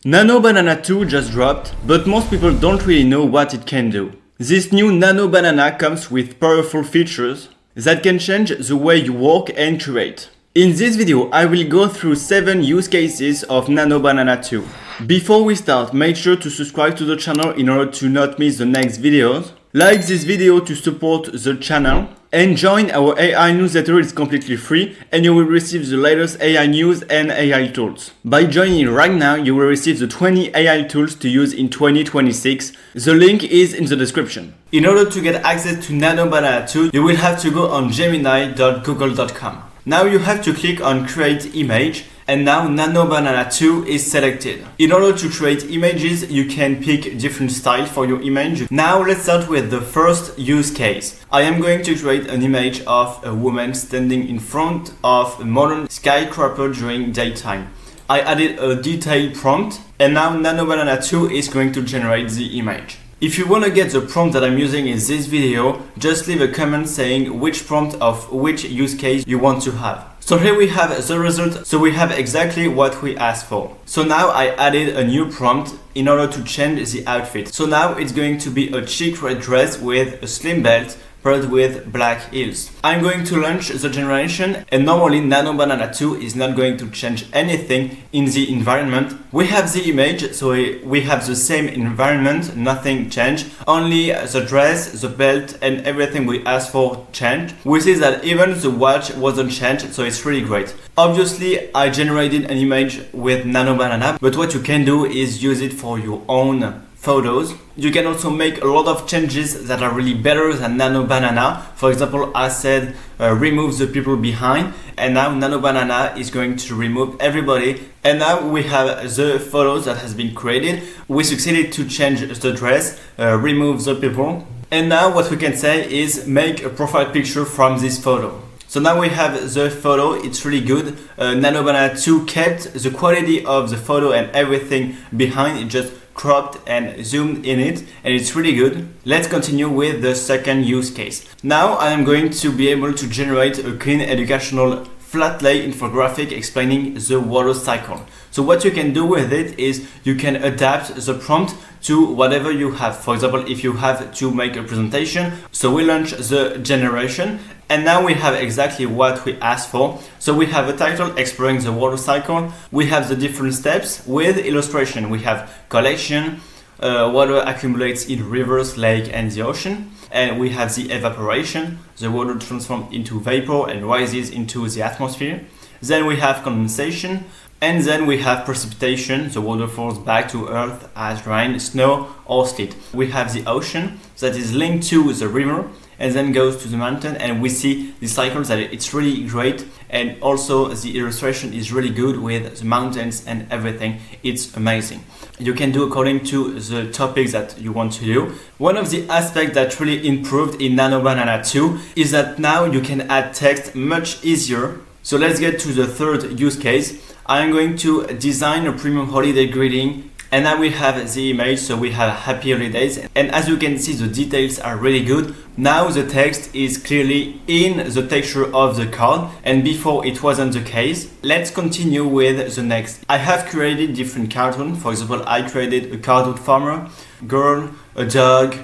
Nano Banana 2 just dropped, but most people don't really know what it can do. This new Nano Banana comes with powerful features that can change the way you work and create. In this video, I will go through 7 use cases of Nano Banana 2. Before we start, make sure to subscribe to the channel in order to not miss the next videos. Like this video to support the channel. And join our AI newsletter, it's completely free and you will receive the latest AI news and AI tools. By joining right now, you will receive the 20 AI tools to use in 2026. The link is in the description. In order to get access to Nano Banana 2, you will have to go on gemini.google.com. Now you have to click on Create Image, and now Nano Banana 2 is selected. In order to create images, you can pick different style for your image. Now let's start with the first use case. I am going to create an image of a woman standing in front of a modern skyscraper during daytime. I added a detailed prompt, and now Nano Banana 2 is going to generate the image. If you want to get the prompt that I'm using in this video, just leave a comment saying which prompt of which use case you want to have. So here we have the result, so we have exactly what we asked for. So now I added a new prompt in order to change the outfit. So now it's going to be a chic red dress with a slim belt paired with black heels. I'm going to launch the generation, and normally Nano Banana 2 is not going to change anything in the environment. We have the image, so we have the same environment, nothing changed. Only the dress, the belt and everything we asked for changed. We see that even the watch wasn't changed, so it's really great. Obviously, I generated an image with Nano Banana, but what you can do is use it for your own photos. You can also make a lot of changes that are really better than Nano Banana. For example, I said remove the people behind, and now Nano Banana is going to remove everybody. And now we have the photos that has been created. We succeeded to change the dress, remove the people. And now what we can say is make a profile picture from this photo. So now we have the photo, it's really good. Nano Banana 2 kept the quality of the photo and everything behind, it just cropped and zoomed in it, and it's really good. Let's continue with the second use case. Now I am going to be able to generate a clean educational flat lay infographic explaining the water cycle. So what you can do with it is you can adapt the prompt to whatever you have. For example, if you have to make a presentation, so we launch the generation, and now we have exactly what we asked for. So we have a title exploring the water cycle. We have the different steps with illustration. We have collection, water accumulates in rivers, lake and the ocean. And we have the evaporation, the water transforms into vapor and rises into the atmosphere. Then we have condensation, and then we have precipitation, the water falls back to earth as rain, snow or sleet. We have the ocean that is linked to the river and then goes to the mountain, and we see the cycles that it's really great. And also the illustration is really good with the mountains and everything. It's amazing. You can do according to the topics that you want to do. One of the aspects that really improved in Nano Banana 2 is that now you can add text much easier. So let's get to the third use case. I'm going to design a premium holiday greeting, and now we have the image, so we have happy holidays, and as you can see the details are really good. Now the text is clearly in the texture of the card, and before it wasn't the case. Let's continue with the next. I have created different cartoons. For example, I created a cartoon farmer, girl, a dog,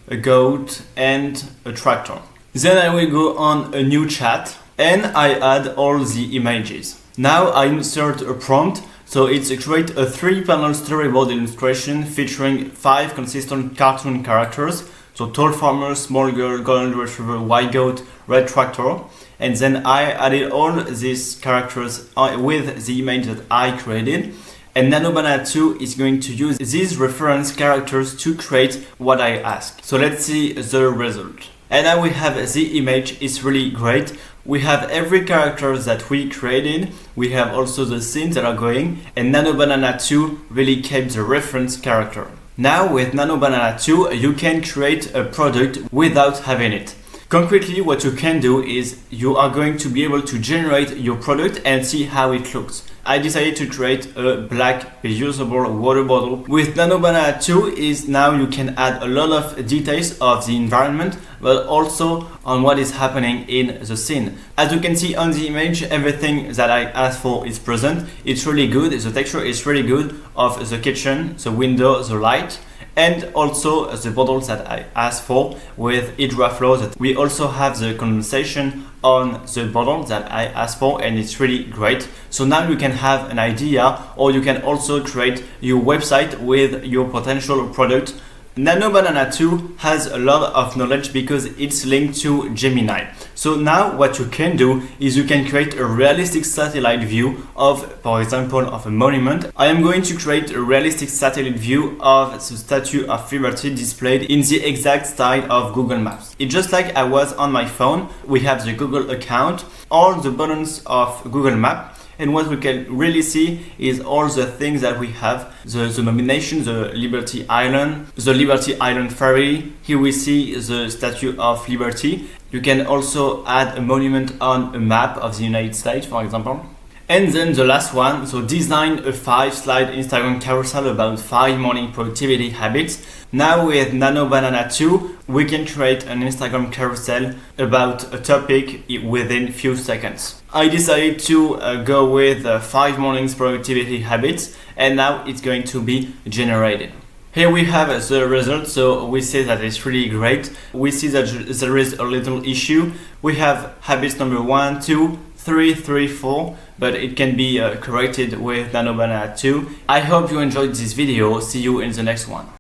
a goat and a tractor. Then I will go on a new chat and I add all the images. Now I insert a prompt. So it's create a 3-panel storyboard illustration featuring 5 consistent cartoon characters. So tall farmer, small girl, golden retriever, white goat, red tractor. And then I added all these characters with the image that I created. And Nano Banana 2 is going to use these reference characters to create what I asked. So let's see the result. And now we have the image, it's really great. We have every character that we created. We have also the scenes that are going, and Nano Banana 2 really kept the reference character. Now with Nano Banana 2, you can create a product without having it. Concretely, what you can do is you are going to be able to generate your product and see how it looks. I decided to create a black reusable water bottle. With Nano Banana 2 is now you can add a lot of details of the environment, but also on what is happening in the scene. As you can see on the image, everything that I asked for is present. It's really good, the texture is really good of the kitchen, the window, the light, and also the bottles that I asked for with hydro flow. We also have the condensation on the bottle that I asked for, and it's really great. So now you can have an idea, or you can also create your website with your potential product. Nano Banana 2 has a lot of knowledge because it's linked to Gemini. So now what you can do is you can create a realistic satellite view of, for example, of a monument. I am going to create a realistic satellite view of the Statue of Liberty displayed in the exact style of Google Maps. It's just like I was on my phone. We have the Google account, all the buttons of Google Maps. And what we can really see is all the things that we have, the nomination, the Liberty Island ferry. Here we see the Statue of Liberty. You can also add a monument on a map of the United States, for example. And then the last one, so design a 5-slide Instagram carousel about 5 morning productivity habits. Now with Nano Banana 2, we can create an Instagram carousel about a topic within few seconds. I decided to go with 5 mornings productivity habits, and now it's going to be generated. Here we have the result, so we see that it's really great. We see that there is a little issue. We have habits number 1, 2, 3, 4, but it can be corrected with Nano Banana 2. I hope you enjoyed this video. See you in the next one.